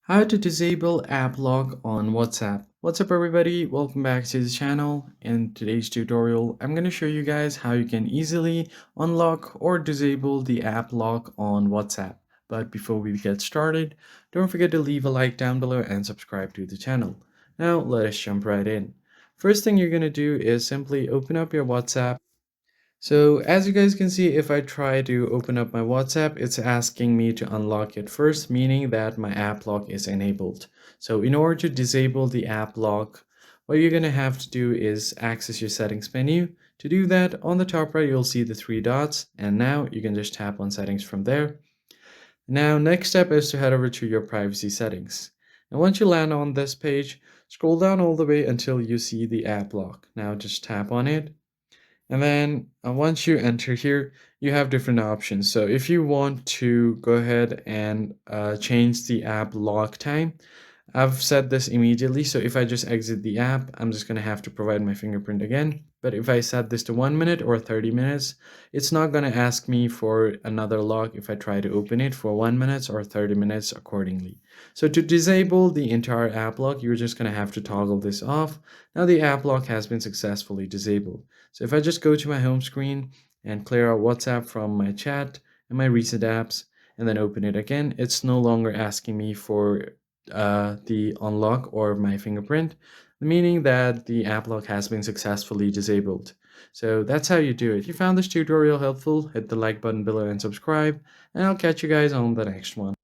How to disable app lock on WhatsApp. What's up everybody, welcome back to the channel. In today's tutorial, I'm going to show you guys how you can easily unlock or disable the app lock on WhatsApp. But before we get started, don't forget to leave a like down below and subscribe to the channel. Now let us jump right in. First thing you're going to do is simply open up your WhatsApp. So as you guys can see, if I try to open up my WhatsApp, it's asking me to unlock it first, meaning that my app lock is enabled. So in order to disable the app lock, what you're going to have to do is access your settings menu. To do that, on the top right, you'll see the three dots, and now you can just tap on settings from there. Now, next step is to head over to your privacy settings. And once you land on this page, scroll down all the way until you see the app lock. Now just tap on it. And then once you enter here, you have different options. So if you want to go ahead and change the app lock time, I've set this immediately. So if I just exit the app, I'm just going to have to provide my fingerprint again. But if I set this to 1 minute or 30 minutes, it's not going to ask me for another lock if I try to open it for 1 minute or 30 minutes accordingly. So to disable the entire app lock, you're just going to have to toggle this off. Now the app lock has been successfully disabled. So if I just go to my home screen and clear out WhatsApp from my chat and my recent apps and then open it again, it's no longer asking me for the unlock or my fingerprint, meaning that the app lock has been successfully disabled. So that's how you do it. If you found this tutorial helpful, hit the like button below and subscribe, and I'll catch you guys on the next one.